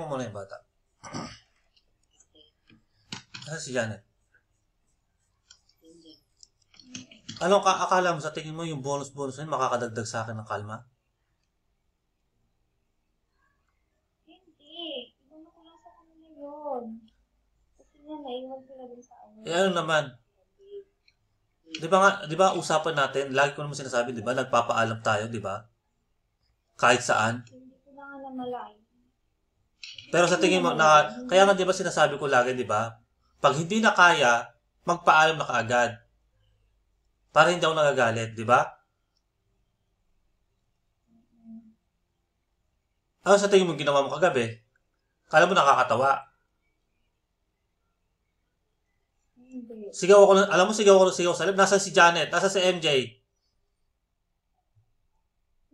mo muna yung bata. Ano si Janet? Anong akala mo sa tingin mo yung bonus-bonus na yun makakadagdag sa akin ng kalma? Hindi. Inano ko lang sa kanila yun. Kasi nga, naiwan ko na din sa ano. Eh ano naman? Di ba usapan natin, lagi ko naman sinasabi, di ba? Nagpapaalam tayo, di ba? Kahit saan. Hindi ko na nga namalayan. Pero sa tingin mo, kaya nga di ba sinasabi ko lagi, di ba? Pag hindi na kaya, magpaalam na kaagad. Para hindi ako nagagalit, di ba? Ano sa tingin mo ginawa mo kagabi? Kala mo nakakatawa. Hindi. Sigaw ako, alam mo sigaw ako sigaw sa lib. Nasaan si Janet? Nasaan si MJ?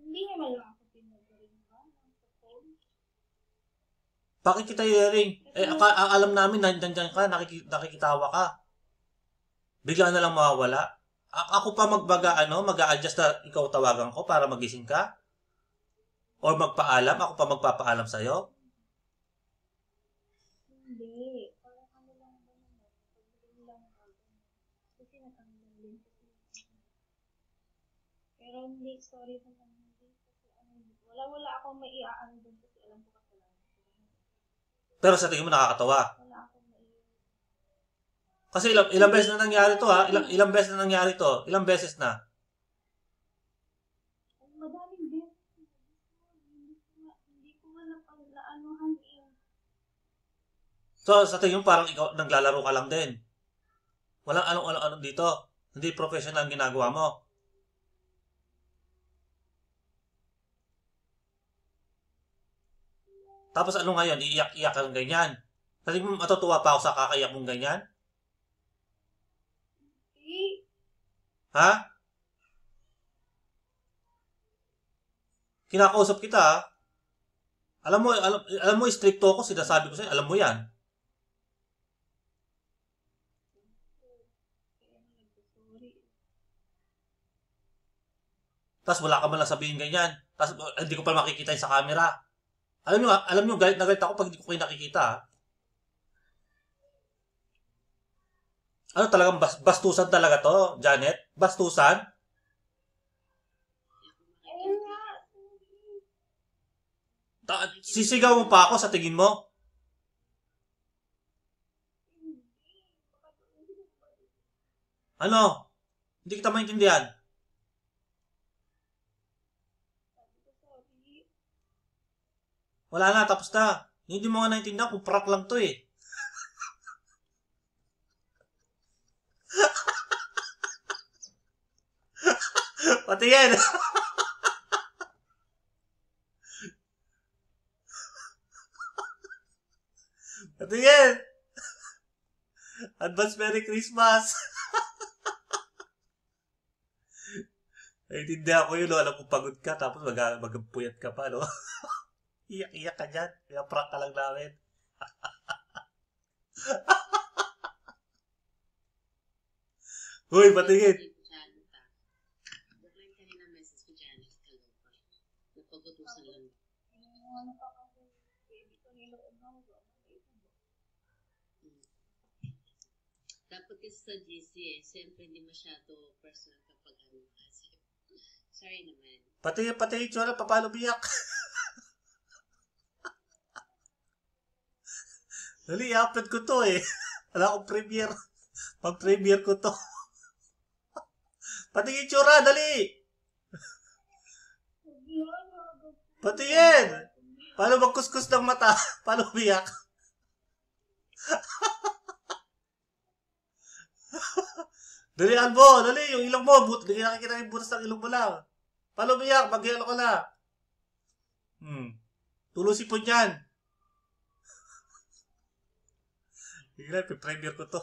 Hindi naman lang ako pinagaling ba? Bakit kita i-ring? Eh, alam namin, nandiyan ka, nakikitawa ka. Bigla na lang mawawala. Ako pa mag-a-adjust na ikaw tawagan ko para magising ka? Or magpaalam? Ako pa magpapaalam sa'yo? Hindi. Parang ano lang ba naman? Pagdating lang ako. Kasi natanggal din kasi. Pero hindi, sorry naman. Hindi. Kasi ano, wala akong maiaano dun kasi alam ko kasalanan. Pero sa tingin mo nakakatawa. Wala akong Kasi ilang beses na nangyari to ha? Ilang beses na nangyari to? Ilang beses na? madaming beses. Hindi ko nga naanuhan eh. So, sa tingin mo parang ikaw naglalaro ka lang din. Walang anong dito. Hindi professional ang ginagawa mo. Tapos ano ngayon? Iiyak-iyak ka ng ganyan. Sa tingin mo matutuwa pa ako sa kakaiyak mong ganyan? Ha? Kinakausap kita ha? Alam mo, stricto ako, sinasabi ko sa'yo, alam mo yan. Tapos wala ka man lang sabihin ganyan. Tapos hindi ko pa makikita sa camera. Alam nyo, galit na galit ako pag hindi ko kayo nakikita ha? Ano talagang bastusan talaga to, Janet? Bastusan? Ayun nga. Sisigaw mo pa ako sa tingin mo? Ano? Hindi kita maintindihan. Wala na, tapos na. Hindi mo nga naintindihan kung prank lang to eh. Patingin! Patingin! Advance Merry Christmas! Naintindihan ko yun, no? Alam ko pagod ka, tapos magpuyat ka pa, no? Iyak-iyak ka dyan. Kaya prank ka lang namin. Uy, patingin! Dapat kasi sa GC siyempre hindi masyado personal kapag ano kasi. Sorry naman. Patingin, tsura, papalo biyak. Dali, i-upload ko to eh. Wala akong premiere. Pag-premiere ko to. Patingin, tsura, dali! Patingin! Paano magkuskus ng mata? Paano biyak? Dali, Albo! Dali! Yung ilong mo! Hindi nakikita yung butas ng ilong mo lang. Paano biyak? Mag-yelo ka na. Tulusi po niyan. Higla, premiere ko to.